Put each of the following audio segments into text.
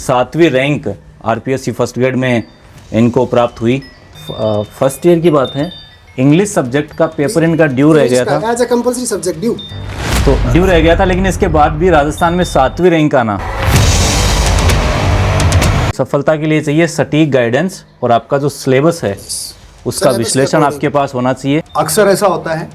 7वीं rank RPSC first grade में इनको प्राप्त हुई। फर्स्ट ईयर की बात है, इंग्लिश सब्जेक्ट का पेपर इनका ड्यू रह गया था, as a compulsory subject due, तो ड्यू रह गया था, लेकिन इसके बाद भी राजस्थान में 7वीं रैंक आना। सफलता के लिए चाहिए सटीक गाइडेंस और आपका जो सिलेबस है उसका विश्लेषण आपके पास होना चाहिए। अक्सर ऐसा होता है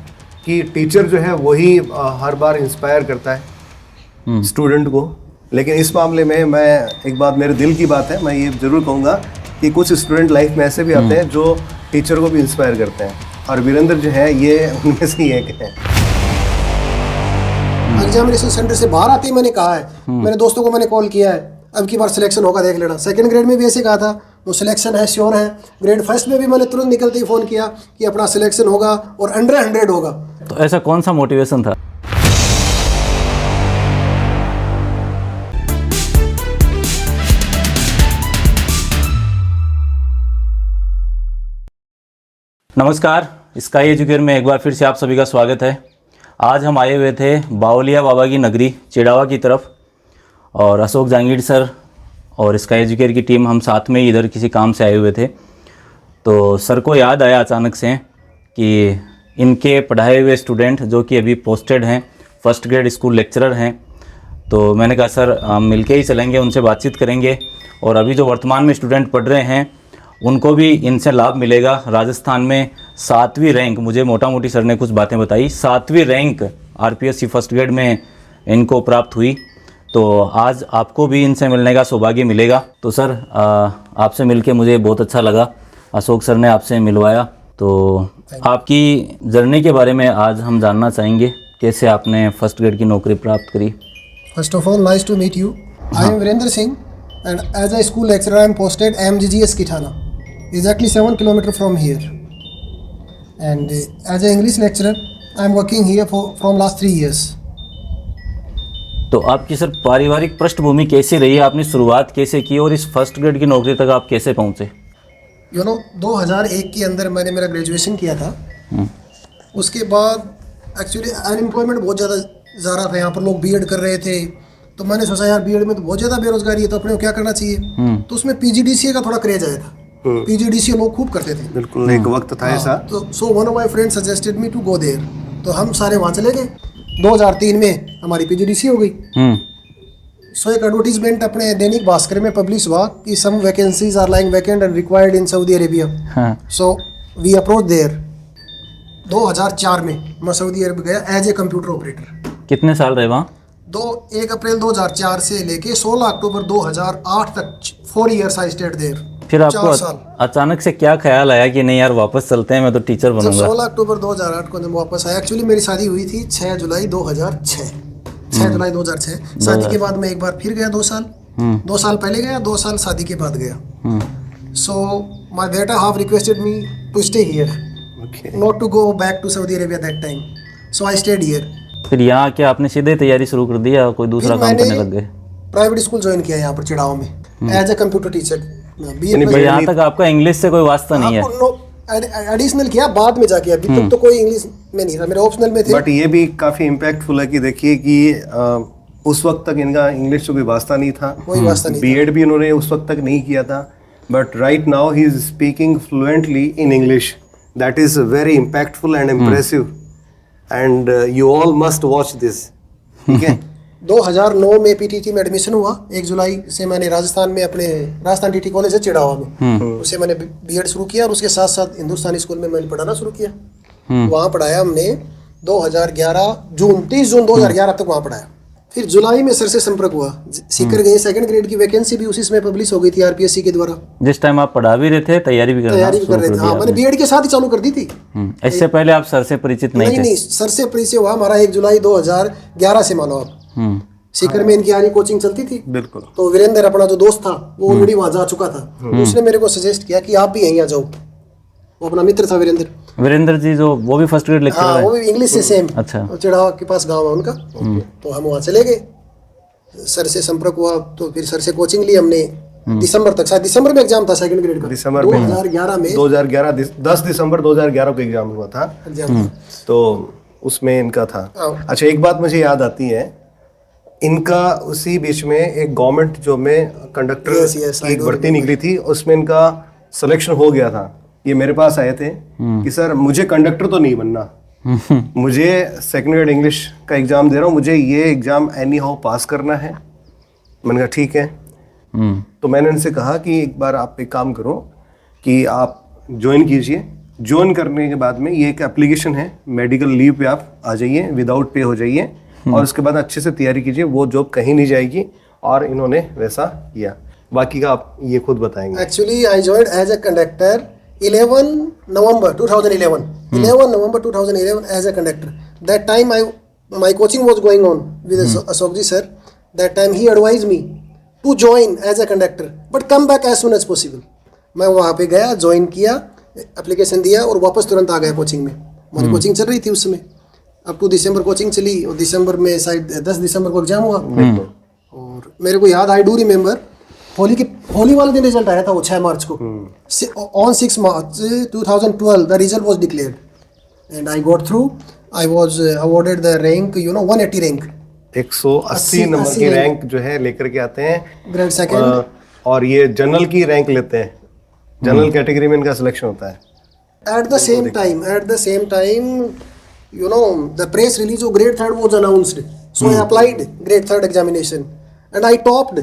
कि टीचर जो है वही हर बार इंस्पायर करता है स्टूडेंट को, लेकिन इस मामले में मैं एक बात, मेरे दिल की बात है, मैं ये जरूर कहूँगा कि कुछ स्टूडेंट लाइफ में ऐसे भी आते हैं जो टीचर को भी इंस्पायर करते हैं, और वीरेंद्र जो है ये उनमें से ही एक है। एग्जामिनेशन सेंटर से बाहर आते ही मैंने कहा है, मेरे दोस्तों को मैंने कॉल किया है, अब की बार सिलेक्शन होगा देख लेना। सेकंड ग्रेड में भी ऐसे कहा था, वो सिलेक्शन है, श्योर है। ग्रेड फर्स्ट में भी मैंने तुरंत निकलते ही फ़ोन किया कि अपना सिलेक्शन होगा और अंडर 100 होगा। तो ऐसा कौन सा मोटिवेशन था? नमस्कार, स्काई एजुकेयर में एक बार फिर से आप सभी का स्वागत है। आज हम आए हुए थे बावलिया बाबा की नगरी चिड़ावा की तरफ, और अशोक जहांगीर सर और स्काई एजुकेयर की टीम हम साथ में इधर किसी काम से आए हुए थे। तो सर को याद आया अचानक से कि इनके पढ़ाए हुए स्टूडेंट जो कि अभी पोस्टेड हैं, फर्स्ट ग्रेड स्कूल लेक्चरर हैं, तो मैंने कहा सर हम मिलके ही चलेंगे, उनसे बातचीत करेंगे, और अभी जो वर्तमान में स्टूडेंट पढ़ रहे हैं उनको भी इनसे लाभ मिलेगा। राजस्थान में 7वीं रैंक, मुझे मोटा मोटी सर ने कुछ बातें बताई, 7वीं रैंक आरपीएससी फर्स्ट ग्रेड में इनको प्राप्त हुई। तो आज आपको भी इनसे मिलने का सौभाग्य मिलेगा। तो सर आपसे मिलके मुझे बहुत अच्छा लगा, अशोक सर ने आपसे मिलवाया। तो आपकी जर्नी के बारे में आज हम जानना चाहेंगे, कैसे आपने फर्स्ट ग्रेड की नौकरी प्राप्त करी। First of all nice to meet you, I am Virendra Singh and as a school lecturer I am posted MGGS Kithana, exactly 7 kilometers from here, and as an English lecturer I am working here from last 3 years. तो आपकी sir पारिवारिक पृष्ठभूमि कैसी रही है, आपने शुरुआत कैसे की और इस फर्स्ट ग्रेड की नौकरी तक आप कैसे पहुंचे? 2001 के अंदर मैंने मेरा ग्रेजुएशन किया था। उसके बाद एक्चुअली अनएम्प्लॉयमेंट बहुत ज़्यादा जा रहा था, यहाँ पर लोग बीएड कर रहे थे, तो मैंने सोचा यार बीएड में तो बहुत ज़्यादा बेरोजगारी है, तो अपने को क्या करना चाहिए। तो उसमें PGDCA का थोड़ा क्रेज आया था, PGDCA लोग खूब करते थे, बिल्कुल एक वक्त था ऐसा। तो so one of my friends suggested me to go there, तो हम सारे वहाँ चले गए। 2003 में हमारी PGDCA हो गई। सो एक एडवर्टीजमेंट अपने दैनिक भास्कर में पब्लिश हुआ कि some vacancies are lying vacant and required in Saudi Arabia. So we approach there. 2004 में मैं सऊदी अरब गया एज ए कंप्यूटर ऑपरेटर। कितने साल रहे वहाँ? 1 अप्रैल 2004 से लेके 16 अक्टूबर 2008 तक 4 years आई स्टेड देयर। फिर आपको अचानक से क्या ख्याल आया कि नहीं यार वापस चलते हैं, मैं तो टीचर बनूंगा? 16 अक्टूबर 2008 को जब वापस आया, एक्चुअली मेरी शादी हुई थी 6 जुलाई 2006। 6 जुलाई 2006 शादी के बाद मैं एक बार फिर गया 2 साल। 2 साल पहले गया, 2 साल शादी के बाद गया। सो माय बेटा half requested me to stay here, not to go back to Saudi Arabia that time, so I stayed here. फिर यहाँ क्या आपने सीधे तैयारी शुरू कर दी या कोई दूसरा काम करने लग गए? प्राइवेट स्कूल ज्वाइन किया यहाँ पर चिड़ाव में एज ए कंप्यूटर टीचर। यहाँ तक आपका इंग्लिश से कोई वास्ता नहीं है? एडिशनल किया बाद में जाके, अभी तक तो कोई इंग्लिश में नहीं था, मेरे ऑप्शनल में थे। बट ये भी काफी इम्पैक्टफुल है कि देखिए कि उस वक्त तक इनका इंग्लिश से कोई वास्ता नहीं था, कोई वास्ता नहीं, बीएड भी इन्होंने उस वक्त तक नहीं किया था, but right now he is speaking fluently in English. That is very impactful and impressive, and you all must watch this. ठीक है। 2009 में PTT में एडमिशन हुआ। 1 जुलाई से मैंने राजस्थान में अपने राजस्थान TT कॉलेज है चिड़ावा में, उससे मैंने बीएड शुरू किया, और उसके साथ साथ हिंदुस्तानी स्कूल में मैंने पढ़ाना शुरू किया। वहाँ पढ़ाया हमने 2011 जून 30 जून 2011 तक वहाँ पढ़ाया। फिर जुलाई में सर से संपर्क हुआ, सीकर गए, सेकंड ग्रेड की वैकेंसी भी उसी समय पब्लिश हो गई थी आरपीएससी के द्वारा। जिस टाइम आप पढ़ा भी रहे थे, तैयारी भी कर रहे थे? हाँ, मैंने बीएड के साथ ही चालू कर दी थी। इससे पहले आप सर से परिचित नहीं थे? नहीं, सर से परिचय हुआ हमारा 1 जुलाई 2011 से, मानो आप। सीकर में इनकी आरी कोचिंग चलती थी। बिल्कुल। तो वीरेंद्र अपना जो दोस्त था वो ऑलरेडी वहाँ जा चुका था, उसने मेरे को सजेस्ट किया कि आप भी यहीं आ जाओ। वो अपना मित्र था वीरेंद्र जी, जो वो भी फर्स्ट ग्रेड लेक्चरर है? वो भी इंग्लिश से सेम। अच्छा। चिड़ावा के पास गाँव है उनका। तो हम वहाँ चले गए, सर से संपर्क हुआ, तो फिर सर से कोचिंग ली हमने। दिसंबर तक, शायद दिसंबर में एग्जाम था सेकंड ग्रेड का, दिसंबर में 2011 10 दिसंबर 2011 को एग्जाम हुआ था, तो उसमें इनका था। अच्छा, एक बात मुझे याद आती है, इनका उसी बीच में एक गवर्नमेंट जॉब में कंडक्टर Yes, yes, की I एक do भर्ती निकली थी, उसमें इनका सिलेक्शन हो गया था। ये मेरे पास आए थे कि सर मुझे कंडक्टर तो नहीं बनना, मुझे सेकंड ग्रेड इंग्लिश का एग्जाम दे रहा हूँ, मुझे ये एग्जाम एनी हाउ पास करना है। मैंने कहा ठीक है। तो मैंने उनसे कहा कि एक बार आप एक काम करो कि आप ज्वाइन कीजिए, ज्वाइन करने के बाद में ये एक एप्लीकेशन है, मेडिकल लीव पे आप आ जाइए, विदाउट पे हो जाइए और उसके बाद अच्छे से तैयारी कीजिए, वो जॉब कहीं नहीं जाएगी। और इन्होंने वैसा किया। बाकी का आप ये खुद बताएंगे। Actually, I joined as a conductor 11 November 2011. 11 November 2011 as a conductor. That time my coaching was going on with Ashokji sir. That time he advised me to join as a conductor, but come back as soon as possible. मैं वहाँ पे गया, join किया, application दिया और वापस तुरंत आ गया कोचिंग में। हमारी कोचिंग चल रही थी उस समय, अप टू दिसंबर कोचिंग चली और दिसंबर में शायद 10 दिसंबर को एग्जाम हुआ। और मेरे को याद, आई डू रिमेम्बर, होली वाले दिन रिजल्ट आया था वो 6 मार्च को। On 6 March 2012 the result was declared and I got through. I was awarded the rank 180 rank, 180 number की रैंक जो है लेकर के आते हैं, ग्रेड सेकंड। और ये जनरल की रैंक लेते हैं, जनरल कैटेगरी में इनका सिलेक्शन होता है। At the same time, the press release of grade 3rd was announced. So I applied grade 3rd examination and I topped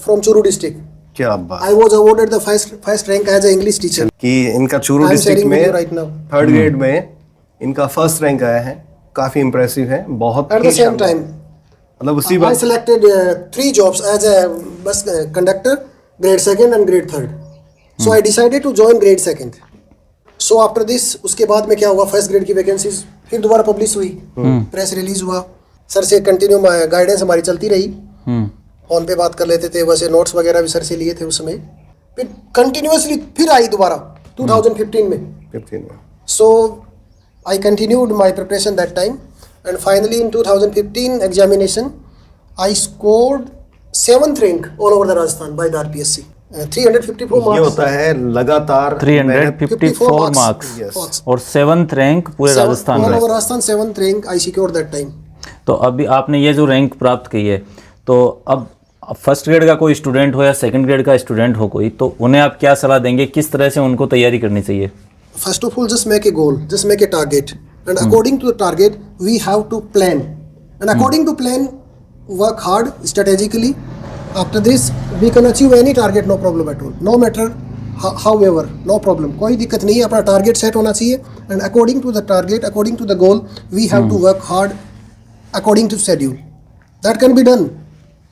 from Churu district. क्या बात I was awarded the first rank as an English teacher. कि इनका Churu I'm district sharing में with you right now. 3rd grade में इनका first rank आया है, काफी इंप्रेसिव है, बहुत At ही the same शानदार। time, मतलब उसी I बात selected 3 jobs as a bus conductor, grade 2nd and grade 3rd. So I decided to join grade 2nd. So after this, उसके बाद में क्या हुआ, फर्स्ट ग्रेड की वैकेंसीज फिर दोबारा पब्लिश हुई, प्रेस रिलीज हुआ। सर से कंटिन्यू गाइडेंस हमारी चलती रही, फोन पे बात कर लेते थे, वैसे नोट्स वगैरह भी सर से लिए थे उस समय। फिर कंटिन्यूअसली फिर आई दोबारा 2015 में। 15 में। So I continued my preparation that time and finally in 2015 examination I scored 7th rank all over the Rajasthan by the RPSC. 354 ये marks. होता है लगातार 354 मार्क्स Yes. और 7th रैंक पूरे राजस्थान All में। over Rajasthan 7th rank I secured that time. तो अभी आपने ये जो रैंक प्राप्त की है, तो अब फर्स्ट ग्रेड का कोई स्टूडेंट हो या सेकंड ग्रेड का स्टूडेंट हो कोई, तो उन्हें आप क्या सलाह देंगे, किस तरह से उनको तैयारी करनी चाहिए? First of all, just make a goal, just make a target, and according to the target, we have to plan. And according to plan, work hard strategically. After this, we can achieve any target, no problem at all. No matter however, no problem. कोई दिक्कत नहीं है, अपना target set होना चाहिए. And according to the target, according to the goal, we have to work hard according to schedule. That can be done.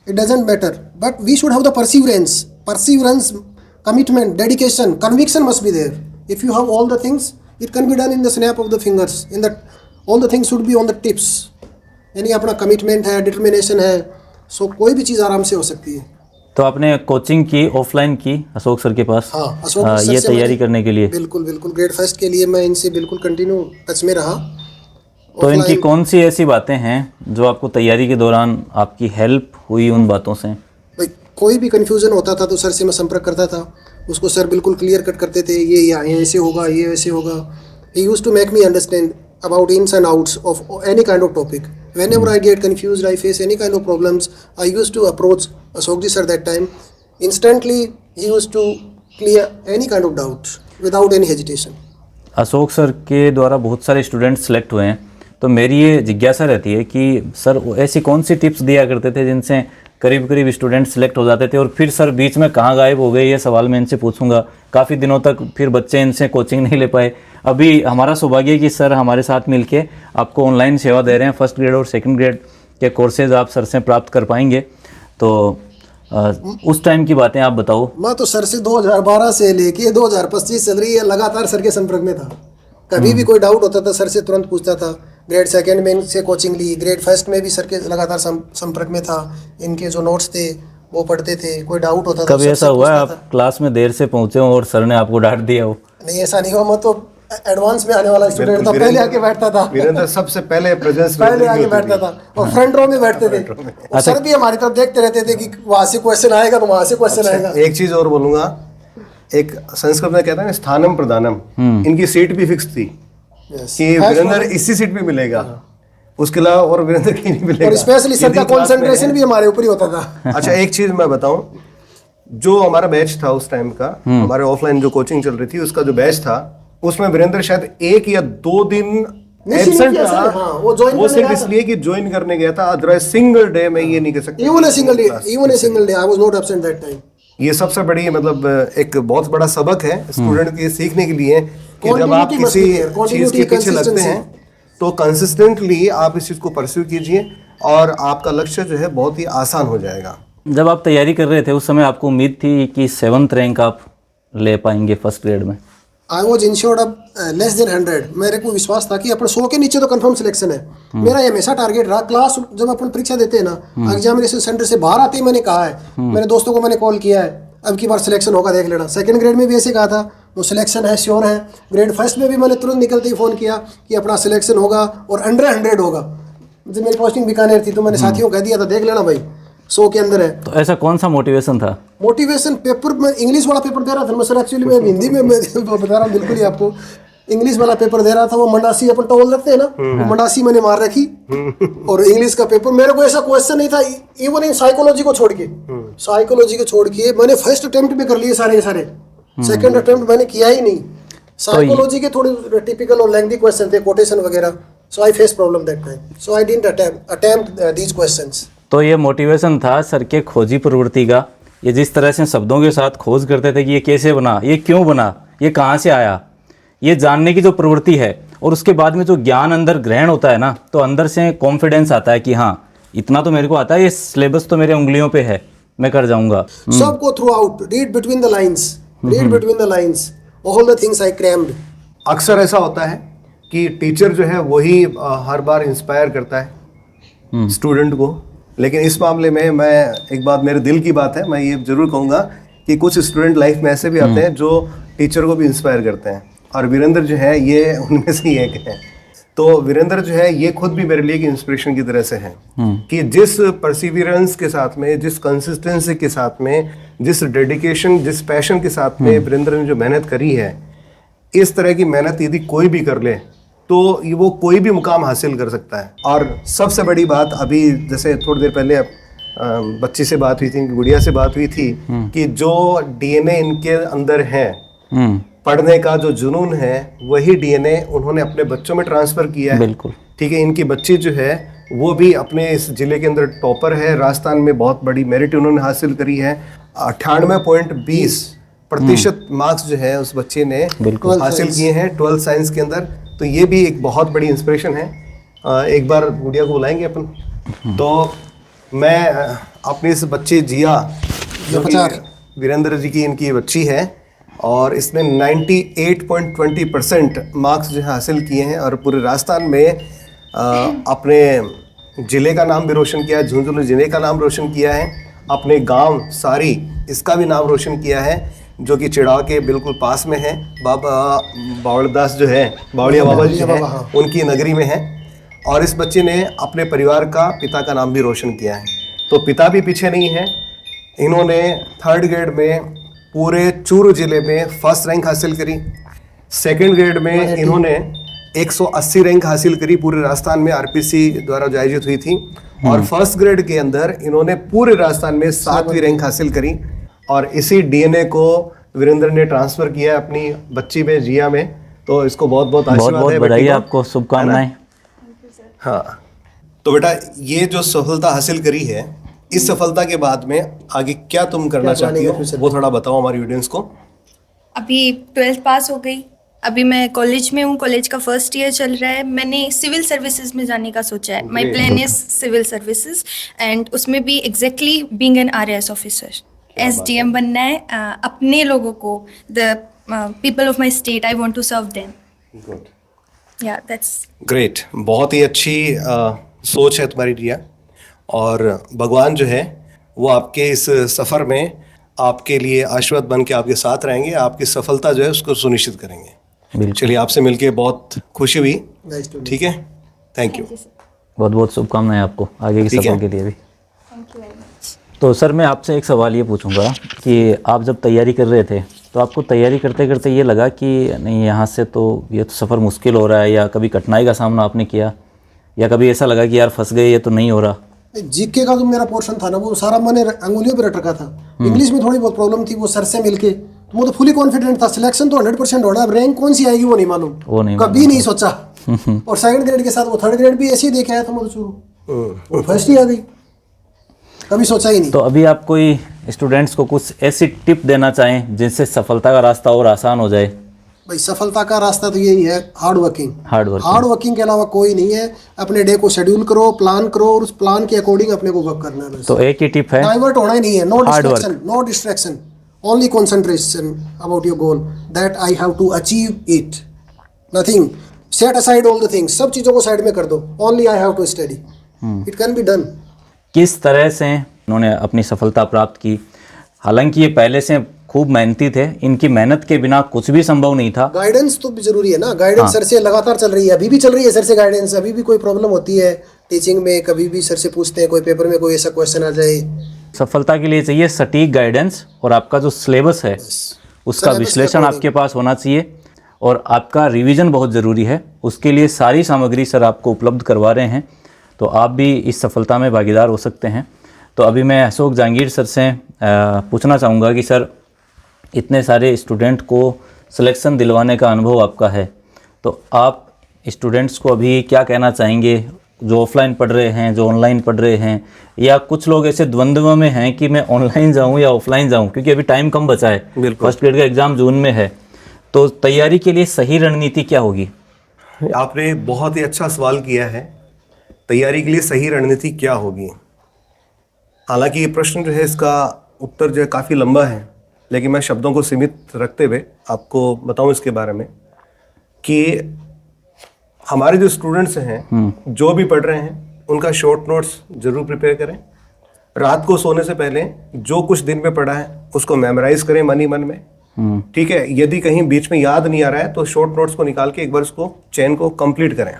It doesn't matter. But we should have the perseverance, commitment, dedication, conviction must be there. If you have all the things, it can be done in the snap of the fingers. All the things should be on the tips. यानी अपना commitment है, determination है, सो कोई भी चीज़ आराम से हो सकती है। तो आपने कोचिंग की ऑफलाइन की अशोक सर के पास? हाँ, अशोक सर ये से तैयारी मैंने- करने के लिए? बिल्कुल ग्रेड फर्स्ट के लिए मैं इनसे बिल्कुल कंटिन्यू टच में रहा। तो इनकी कौन सी ऐसी बातें हैं जो आपको तैयारी के दौरान आपकी हेल्प हुई उन बातों से? भाई कोई भी कन्फ्यूजन होता था तो सर से मैं संपर्क करता था, उसको सर बिल्कुल क्लियर कट करते थे, ये ऐसे होगा, ये वैसे होगा। He used to make me understand about ins and outs of any kind of topic. Whenever I get confused, I face any kind of problems, I used to approach Ashokji sir that time. Instantly, he used to clear any kind of doubt without any hesitation. Ashok sir के द्वारा बहुत सारे student select हुए हैं, तो मेरी ये जिज्ञासा रहती है कि सर ऐसी कौन सी टिप्स दिया करते थे जिनसे करीब करीब स्टूडेंट सेलेक्ट हो जाते थे, और फिर सर बीच में कहाँ गायब हो गए, ये सवाल मैं इनसे पूछूंगा। काफ़ी दिनों तक फिर बच्चे इनसे कोचिंग नहीं ले पाए। अभी हमारा सौभाग्य है कि सर हमारे साथ मिलके आपको ऑनलाइन सेवा दे रहे हैं, फर्स्ट ग्रेड और सेकंड ग्रेड के कोर्सेज आप सर से प्राप्त कर पाएंगे। तो उस टाइम की बातें आप बताओ। मैं तो सर से 2012 से लेके 2025 चल रही है, लगातार सर के संपर्क में था। कभी भी कोई डाउट होता था सर से तुरंत पूछता था। ग्रेड सेकंड में इनसे कोचिंग ली, ग्रेड फर्स्ट में भी सर के लगातार संपर्क में था। इनके जो नोट्स थे वो पढ़ते थे, कोई डाउट होता था कभी सर ऐसा से हुआ है पूछता आप क्लास में देर से पहुंचे हो और सर ने आपको डांट दिया हो? था। नहीं, ऐसा नहीं हुआ। मैं तो एडवांस में आने वाला स्टूडेंट था, पहले आके बैठता था। वीरेंद्र सबसे पहले प्रेजेंस पहले आके बैठता था और फ्रंट रो में बैठते थे। और सर भी हमारी तरफ देखते रहते थे कि वहां से क्वेश्चन आएगा तो वहां से क्वेश्चन आएगा। एक चीज और बोलूंगा, एक संस्कृत में कहता है ना स्थानम प्रदानम, इनकी सीट भी फिक्स थी Yes. कि वीरेंद्र इसी सीट पे मिलेगा। उसके अलावा और वीरेंद्र की नहीं मिलेगा। और स्पेशली सर का यदि क्लास में कंसंट्रेशन है- भी हमारे ऊपर ही होता था। अच्छा, एक चीज मैं बताऊं, जो हमारा बैच था उस टाइम का, हमारे ऑफलाइन जो कोचिंग चल रही थी उसका जो बैच था, उसमें वीरेंद्र शायद 1 या 2 दिन नहीं, एब्सेंट किया रहा। सर, हाँ, वो join करने सिर्फ गया था। इसलिए कि ज्वाइन करने गया था, अदरवाइज सिंगल डे में ये नहीं कह सकते। Even a single day, I was not absent that time. ये सबसे बड़ी मतलब एक बहुत बड़ा सबक है स्टूडेंट के सीखने के लिए कि जब आप Continuity must किसी be there, चीज के continuity, पीछे लगते consistency. हैं तो कंसिस्टेंटली आप इस चीज को परस्यू कीजिए और आपका लक्ष्य जो है बहुत ही आसान हो जाएगा। जब आप तैयारी कर रहे थे उस समय आपको उम्मीद थी कि 7th रैंक आप ले पाएंगे फर्स्ट ग्रेड में? I was insured अब लेस देन 100। मेरे को विश्वास था कि अपन 100 के नीचे तो कंफर्म सिलेक्शन है। मेरा ये हमेशा टारगेट रहा। क्लास जब अपन परीक्षा देते हैं ना, एग्जामिनेशन सेंटर से बाहर आते ही मैंने कहा है, मेरे दोस्तों को मैंने कॉल किया है, अब की बार सिलेक्शन होगा देख लेना। सेकंड ग्रेड में भी ऐसे कहा था, वो सिलेक्शन है, श्योर है। ग्रेड फर्स्ट में भी मैंने तुरंत निकलते ही फ़ोन किया कि अपना सिलेक्शन होगा और अंडर 100 होगा। जब मेरी पोस्टिंग बीकानेर थी तो मैंने साथियों को कह दिया था, देख लेना भाई 100 के अंदर है। तो ऐसा कौन सा मोटिवेशन था? मोटिवेशन पेपर में इंग्लिश वाला पेपर दे रहा था मैं सर, एक्चुअली मैं हिंदी में मैं बता रहा हूँ बिल्कुल ही आपको। इंग्लिश वाला पेपर दे रहा था, वो मंडासी अपन टॉवल रखते हैं ना, वो मंडासी मैंने मार रखी। और इंग्लिश का पेपर मेरे को ऐसा क्वेश्चन नहीं था, इवन इन साइकोलॉजी को छोड़ के, मैंने फर्स्ट अटेम्प्ट में कर लिए सारे के सारे। सेकंड अटेम्प्ट मैंने किया ही नहीं। साइकोलॉजी के थोड़े टिपिकल और लेंथी क्वेश्चन थे, कोटेशन वगैरह, so I face problem that time, so I didn't attempt these questions. तो ये मोटिवेशन था सर के खोजी प्रवृत्ति का। ये जिस तरह से शब्दों के साथ खोज करते थे कि ये कैसे बना, ये क्यों बना, ये कहाँ से आया, ये जानने की जो प्रवृत्ति है, और उसके बाद में जो ज्ञान अंदर ग्रहण होता है ना, तो अंदर से कॉन्फिडेंस आता है कि हाँ इतना तो मेरे को आता है, ये सिलेबस तो मेरे उंगलियों पे है, मैं कर जाऊंगा। सबको through out, read between the lines, all the things I crammed. अक्सर ऐसा होता है कि टीचर जो है वही हर बार इंस्पायर करता है स्टूडेंट को, लेकिन इस मामले में मैं एक बात, मेरे दिल की बात है, मैं ये जरूर कहूँगा कि कुछ स्टूडेंट लाइफ में ऐसे भी आते हैं जो टीचर को भी इंस्पायर करते हैं, और वीरेंद्र जो है ये उनमें से ही एक है। तो वीरेंद्र जो है ये खुद भी मेरे लिए एक इंस्पिरेशन की तरह से है कि जिस परसिवियरेंस के साथ में, जिस कंसिस्टेंसी के साथ में, जिस डेडिकेशन, जिस पैशन के साथ में वीरेंद्र ने जो मेहनत करी है, इस तरह की मेहनत यदि कोई भी कर ले तो ये वो कोई भी मुकाम हासिल कर सकता है। और सबसे बड़ी बात, अभी जैसे थोड़ी देर पहले बच्ची से बात हुई थी, गुड़िया से बात हुई थी कि जो डीएनए इनके अंदर है, पढ़ने का जो जुनून है, वही डीएनए उन्होंने अपने बच्चों में ट्रांसफर किया है। बिल्कुल ठीक है। इनकी बच्ची जो है वो भी अपने इस जिले के अंदर टॉपर है, राजस्थान में बहुत बड़ी मेरिट उन्होंने हासिल करी है। 98.20% मार्क्स जो है उस बच्चे ने हासिल किए हैं 12th साइंस के अंदर। तो ये भी एक बहुत बड़ी इंस्पिरेशन है। एक बार गुड़िया को बुलाएंगे अपन। तो मैं अपनी इस बच्ची जिया, जो कि वीरेंद्र जी की इनकी बच्ची है, और इसने 98.20% मार्क्स जो है हासिल किए हैं और पूरे राजस्थान में अपने ज़िले का नाम भी रोशन किया है, झुंझुनू ज़िले का नाम रोशन किया है, अपने गांव सारी इसका भी नाम रोशन किया है, जो कि चिड़ाव के बिल्कुल पास में है। बाबा बावड़दास जो है, बावड़िया बाबा जी हैं, उनकी नगरी में है। और इस बच्चे ने अपने परिवार का, पिता का नाम भी रोशन किया है। तो पिता भी पीछे नहीं है। इन्होंने 3rd ग्रेड में पूरे चूरू जिले में 1st रैंक हासिल करी। 2nd ग्रेड में इन्होंने 180 रैंक हासिल करी, पूरे राजस्थान में आरपीसी द्वारा जो आयोजित हुई थी। और 1st ग्रेड के अंदर इन्होंने पूरे राजस्थान में 7वीं रैंक हासिल करी। और इसी डीएनए को वीरेंद्र ने ट्रांसफर किया है अपनी बच्ची में, जिया में। तो इसको बहुत बहुत आशीर्वाद है, बधाई आपको, शुभकामनाएं। हाँ, तो बेटा ये जो सफलता हासिल करी है, इस सफलता के बाद में आगे क्या तुम करना चाहती हो, वो थोड़ा बताओ हमारी ऑडियंस को। अभी 12th पास हो गई, अभी मैं कॉलेज में हूँ, कॉलेज का 1st ईयर चल रहा है। मैंने सिविल सर्विसेज में जाने का सोचा है। My plan is civil services, and उसमें भी exactly being an RAS officer, SDM बनना है। अपने लोगों को, the people of my state, I want to serve them. Yeah that's great. बहुत ही अच्छी सोच है तुम्हारी रिया, और भगवान जो है वो आपके इस सफ़र में आपके लिए आशीर्वाद बन के आपके साथ रहेंगे, आपकी सफलता जो है उसको सुनिश्चित करेंगे। चलिए, आपसे मिलके बहुत खुशी हुई। ठीक है, थैंक यू। बहुत बहुत शुभकामनाएं आपको आगे की ठीक सफर है। के लिए भी। Thank you very much. तो सर मैं आपसे एक सवाल ये पूछूंगा कि आप जब तैयारी कर रहे थे तो आपको तैयारी करते करते ये लगा कि नहीं यहाँ से तो ये तो सफ़र मुश्किल हो रहा है, या कभी कठिनाई का सामना आपने किया, या कभी ऐसा लगा कि यार फंस गए, ये तो नहीं हो रहा? जीके का जो मेरा पोर्शन था ना वो सारा मैंने अंगुलियों पे रट रखा था। इंग्लिश में थोड़ी बहुत प्रॉब्लम थी, वो सर से मिलके तो वो तो फुली कॉन्फिडेंट था, सिलेक्शन तो 100% होना, अब रैंक कौन सी आएगी वो नहीं मालूम, कभी नहीं सोचा। और सेकंड ग्रेड के साथ वो थर्ड ग्रेड भी ऐसे ही देके आया था मैं शुरू, फर्स्ट ही आ गई, कभी सोचा ही नहीं। तो अभी आप कोई स्टूडेंट्स को कुछ ऐसी टिप देना चाहें जिनसे सफलता का रास्ता और आसान हो जाए? भाई सफलता का रास्ता तो यही है, हार्ड वर्किंग। हार्ड वर्किंग के अलावा कोई नहीं है। अपने डे को शेड्यूल करो, प्लान करो और उस प्लान के अकॉर्डिंग अपने को वर्क करना है बस। तो एक ही टिप है, डाइवर्ट होना ही नहीं है, no distraction, only concentration about your goal, that I have to achieve it, nothing, set aside all the things, सब चीजों को साइड में कर दो, only I have to study, it can be done. किस तरह से उन्होंने अपनी सफलता प्राप्त की? हालांकि ये पहले से खूब मेहनती थे, इनकी मेहनत के बिना कुछ भी संभव नहीं था। गाइडेंस तो भी जरूरी है ना, गाइडेंस सर से लगातार चल रही है, अभी भी चल रही है सर से गाइडेंस। अभी भी कोई प्रॉब्लम होती है टीचिंग में, कभी भी सर से पूछते हैं, कोई पेपर में कोई ऐसा क्वेश्चन आ जाए। सफलता के लिए चाहिए सटीक गाइडेंस, और आपका जो सिलेबस है उसका विश्लेषण आपके पास होना चाहिए, और आपका रिवीजन बहुत ज़रूरी है। उसके लिए सारी सामग्री सर आपको उपलब्ध करवा रहे हैं, तो आप भी इस सफलता में भागीदार हो सकते हैं। तो अभी मैं अशोक जहांगीर सर से पूछना चाहूँगा कि सर, इतने सारे स्टूडेंट को सिलेक्शन दिलवाने का अनुभव आपका है, तो आप स्टूडेंट्स को अभी क्या कहना चाहेंगे जो ऑफलाइन पढ़ रहे हैं, जो ऑनलाइन पढ़ रहे हैं, या कुछ लोग ऐसे द्वंद्व में हैं कि मैं ऑनलाइन जाऊं या ऑफलाइन जाऊं, क्योंकि अभी टाइम कम बचा है, फर्स्ट ग्रेड का एग्ज़ाम जून में है, तो तैयारी के लिए सही रणनीति क्या होगी? आपने बहुत ही अच्छा सवाल किया है, तैयारी के लिए सही रणनीति क्या होगी। हालांकि ये प्रश्न जो है, इसका उत्तर जो है काफ़ी लंबा है, लेकिन मैं शब्दों को सीमित रखते हुए आपको बताऊं इसके बारे में कि हमारे जो स्टूडेंट्स हैं, जो भी पढ़ रहे हैं, उनका शॉर्ट नोट्स जरूर प्रिपेयर करें। रात को सोने से पहले जो कुछ दिन में पढ़ा है उसको मेमोराइज करें मन ही मन में, ठीक है। यदि कहीं बीच में याद नहीं आ रहा है तो शॉर्ट नोट्स को निकाल के एक बार उसको चेन को कंप्लीट करें।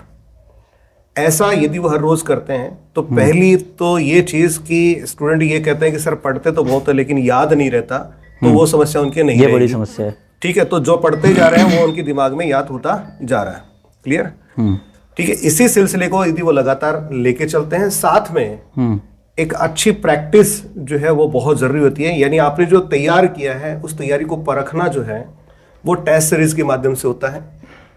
ऐसा यदि वो हर रोज करते हैं तो पहली तो ये चीज कि स्टूडेंट ये कहते हैं कि सर पढ़ते तो बहुत है लेकिन याद नहीं रहता, तो वो समस्या उनके नहीं ये बड़ी समस्या है, ठीक है। तो जो पढ़ते जा रहे हैं वो उनके दिमाग में याद होता जा रहा है, क्लियर, ठीक है। इसी सिलसिले को यदि वो लगातार लेके चलते हैं, साथ में एक अच्छी प्रैक्टिस जो है वो बहुत जरूरी होती है। यानी आपने जो तैयार किया है उस तैयारी को परखना जो है वो टेस्ट सीरीज के माध्यम से होता है,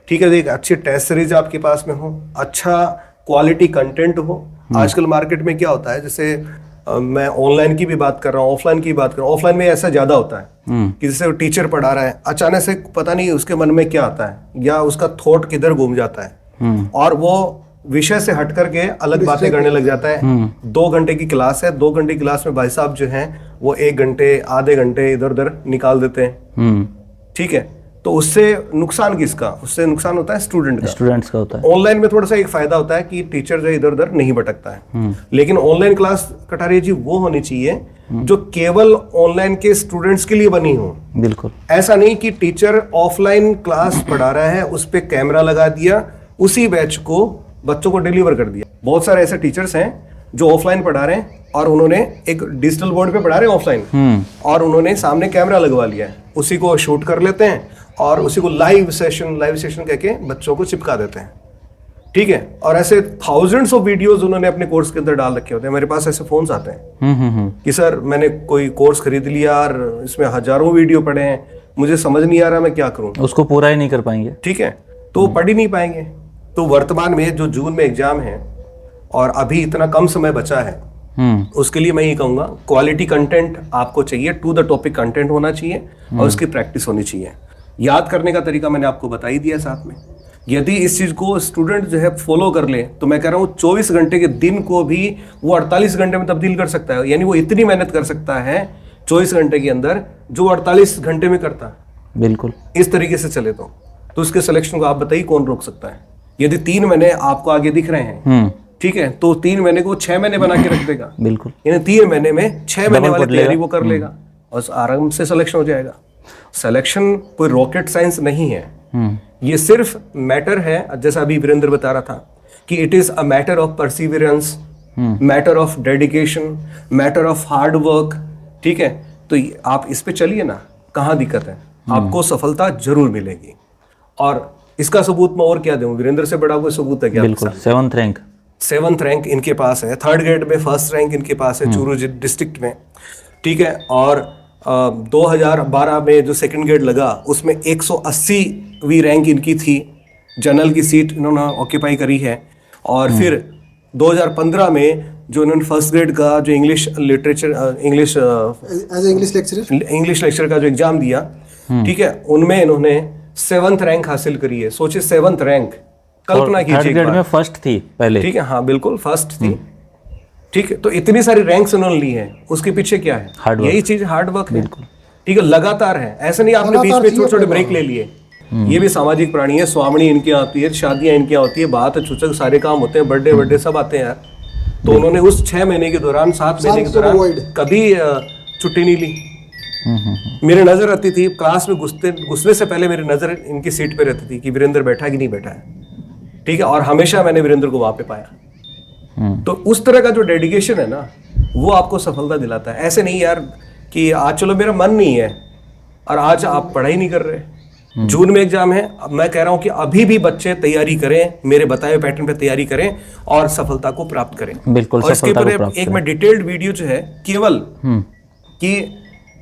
ठीक है। एक अच्छी टेस्ट सीरीज आपके पास में हो, अच्छा क्वालिटी कंटेंट हो। आजकल मार्केट में क्या होता है, जैसे मैं ऑनलाइन की भी बात कर रहा हूँ, ऑफलाइन की भी बात कर रहा हूँ। ऑफलाइन में ऐसा ज्यादा होता है कि जैसे टीचर पढ़ा रहा है, अचानक से पता नहीं उसके मन में क्या आता है या उसका थॉट किधर घूम जाता है और वो विषय से हट करके अलग बातें करने लग जाता है। 2 घंटे की क्लास है, 2 घंटे की क्लास में भाई साहब जो हैं वो 1 घंटे आधे घंटे इधर उधर निकाल देते हैं, ठीक है। तो उससे नुकसान किसका? उससे नुकसान होता है स्टूडेंट्स का होता है। ऑनलाइन में थोड़ा सा एक फायदा होता है कि टीचर जो इधर उधर नहीं भटकता है, लेकिन ऑनलाइन क्लास कटारिया जी वो होनी चाहिए जो केवल ऑनलाइन के स्टूडेंट्स के लिए बनी हो। बिल्कुल ऐसा नहीं कि टीचर ऑफलाइन क्लास पढ़ा रहा है, उस पे कैमरा लगा दिया, उसी बैच को बच्चों को डिलीवर कर दिया। बहुत सारे ऐसे टीचर्स हैं जो ऑफलाइन पढ़ा रहे हैं और उन्होंने एक डिजिटल बोर्ड पे पढ़ा रहे हैं ऑफलाइन, और उन्होंने सामने कैमरा लगवा लिया है, उसी को शूट कर लेते हैं और उसी को लाइव सेशन कह के बच्चों को चिपका देते हैं, ठीक है। और ऐसे थाउजेंड्स ऑफ वीडियोस उन्होंने अपने कोर्स के अंदर डाल रखे होते हैं। मेरे पास ऐसे फोन्स आते हैं कि सर मैंने कोई कोर्स खरीद लिया और इसमें हजारों वीडियो पड़े हैं, मुझे समझ नहीं आ रहा मैं क्या करूं। उसको पूरा ही नहीं कर पाएंगे, ठीक है, तो पढ़ ही नहीं पाएंगे। तो वर्तमान में जो जून में एग्जाम है और अभी इतना कम समय बचा है, उसके लिए मैं ये कहूंगा क्वालिटी कंटेंट आपको चाहिए, टू द टॉपिक कंटेंट होना चाहिए और उसकी प्रैक्टिस होनी चाहिए। याद करने का तरीका मैंने आपको बता ही दिया साथ में। यदि इस चीज को स्टूडेंट जो है फॉलो कर ले तो मैं कह रहा हूँ 24 घंटे के दिन को भी वो 48 घंटे में तब्दील कर सकता है। यानी वो इतनी मेहनत कर सकता है 24 घंटे के अंदर जो 48 घंटे में करता है। बिल्कुल इस तरीके से चले तो उसके सिलेक्शन को आप बताइए कौन रोक सकता है। यदि 3 महीने आपको आगे दिख रहे हैं, ठीक है, तो 3 महीने को 6 महीने बना के रख देगा। बिल्कुल, यानी 3 महीने में 6 महीने वाली तैयारी वो कर लेगा और आराम से सिलेक्शन हो जाएगा। सिलेक्शन कोई रॉकेट साइंस नहीं है, ये सिर्फ मैटर है, जैसा अभी वीरेंद्र बता रहा था कि it is a matter of Perseverance, matter of dedication, matter of hard work, ठीक है। तो आप इस पे चलिए ना, कहाँ दिक्कत है, आपको सफलता जरूर मिलेगी। और इसका सबूत मैं और क्या दूं, वीरेंद्र से बड़ा कोई सबूत है क्या? बिल्कुल, 7th रैंक 7th रैंक इनके पास है, 3rd ग्रेड में 1st रैंक इनके पास है चूरू डिस्ट्रिक्ट में, ठीक है। और 2012 में जो 2nd ग्रेड लगा उसमें 180वीं रैंक इनकी थी, जनरल की सीट इन्होंने ऑक्यूपाई करी है। और फिर 2015 में जो इन्होंने 1st ग्रेड का जो इंग्लिश लिटरेचर इंग्लिश लेक्चर का जो एग्जाम दिया, ठीक है, उनमें इन्होंने 7th रैंक हासिल करी है। सोचिए 7th रैंक, कल्पना कीजिए। 3rd ग्रेड में फर्स्ट थी पहले, ठीक है, हाँ बिल्कुल फर्स्ट थी, ठीक है। तो इतनी सारी रैंक्स उन्होंने ली है, उसके पीछे क्या है? Hard work. यही चीज हार्ड वर्क है, ठीक है, लगातार है। ऐसा नहीं आपने बीच में छोटे छोटे ब्रेक ले लिए। ये भी सामाजिक प्राणी है, स्वामणी इनकी आती है, शादियां इनकी होती है, बात छुचक सारे काम होते हैं, बर्थडे सब आते हैं यार। तो उन्होंने उस 6 महीने के दौरान 7 महीने के दौरान कभी छुट्टी नहीं ली। मेरी नजर आती थी क्लास में घुसने से पहले मेरी नजर इनकी सीट पे रहती थी कि वीरेंद्र बैठा कि नहीं बैठा है, ठीक है। और हमेशा मैंने वीरेंद्र को वहां पे पाया। तो उस तरह का जो डेडिकेशन है ना, वो आपको सफलता दिलाता है। ऐसे नहीं यार कि आज चलो मेरा मन नहीं है और आज आप पढ़ाई नहीं कर रहे। जून में एग्जाम है, अब मैं कह रहा हूं कि अभी भी बच्चे तैयारी करें, मेरे बताए हुए पैटर्न पे तैयारी करें और सफलता को प्राप्त करें। बिल्कुल, और इसके ऊपर एक मैं डिटेल्ड वीडियो जो है केवल कि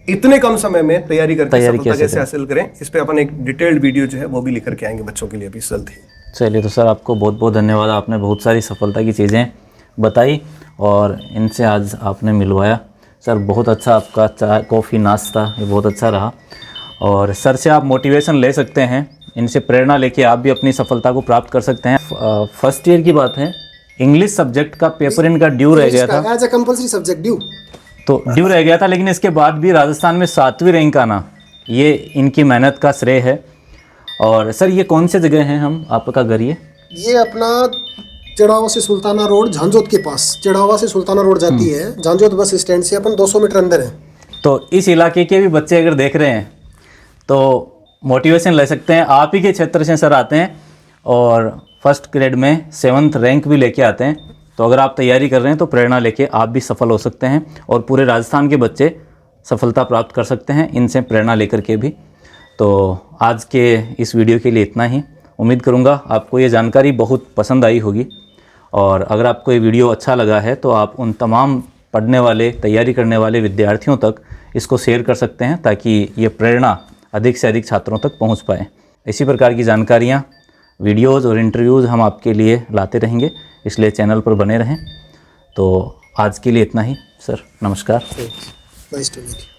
इतने कम समय में तैयारी करके सफलता कैसे हासिल करें, इस पे अपन एक डिटेल्ड वीडियो जो है वो भी लेकर के आएंगे बच्चों के लिए अभी जल्द ही। चलिए, तो सर आपको बहुत बहुत धन्यवाद। आपने बहुत सारी सफलता की चीज़ें बताई और इनसे आज आपने मिलवाया। सर बहुत अच्छा, आपका चाय कॉफ़ी नाश्ता ये बहुत अच्छा रहा। और सर से आप मोटिवेशन ले सकते हैं, इनसे प्रेरणा लेके आप भी अपनी सफलता को प्राप्त कर सकते हैं। फर्स्ट ईयर की बात है, इंग्लिश सब्जेक्ट का पेपर इनका ड्यू रह गया था, as a compulsory subject due, तो ड्यू रह गया था, लेकिन इसके बाद भी राजस्थान में 7वीं रैंक आना, ये इनकी मेहनत का श्रेय है। और सर ये कौन से जगह हैं हम, आपका घर ये अपना चढ़ावा से सुल्ताना रोड, झांझोत के पास, चढ़ावा से सुल्ताना रोड जाती है, झांझोत बस स्टैंड से अपन 200 मीटर अंदर है। तो इस इलाके के भी बच्चे अगर देख रहे हैं तो मोटिवेशन ले सकते हैं। आप ही के क्षेत्र से सर आते हैं और 1st ग्रेड में 7th रैंक भी लेके आते हैं। तो अगर आप तैयारी कर रहे हैं तो प्रेरणा लेके आप भी सफल हो सकते हैं और पूरे राजस्थान के बच्चे सफलता प्राप्त कर सकते हैं इनसे प्रेरणा लेकर के भी। तो आज के इस वीडियो के लिए इतना ही। उम्मीद करूँगा आपको ये जानकारी बहुत पसंद आई होगी। और अगर आपको ये वीडियो अच्छा लगा है तो आप उन तमाम पढ़ने वाले, तैयारी करने वाले विद्यार्थियों तक इसको शेयर कर सकते हैं ताकि ये प्रेरणा अधिक से अधिक छात्रों तक पहुंच पाए। इसी प्रकार की जानकारियां, वीडियोज़ और इंटरव्यूज़ हम आपके लिए लाते रहेंगे, इसलिए चैनल पर बने रहें। तो आज के लिए इतना ही सर, नमस्कार। Nice to meet you.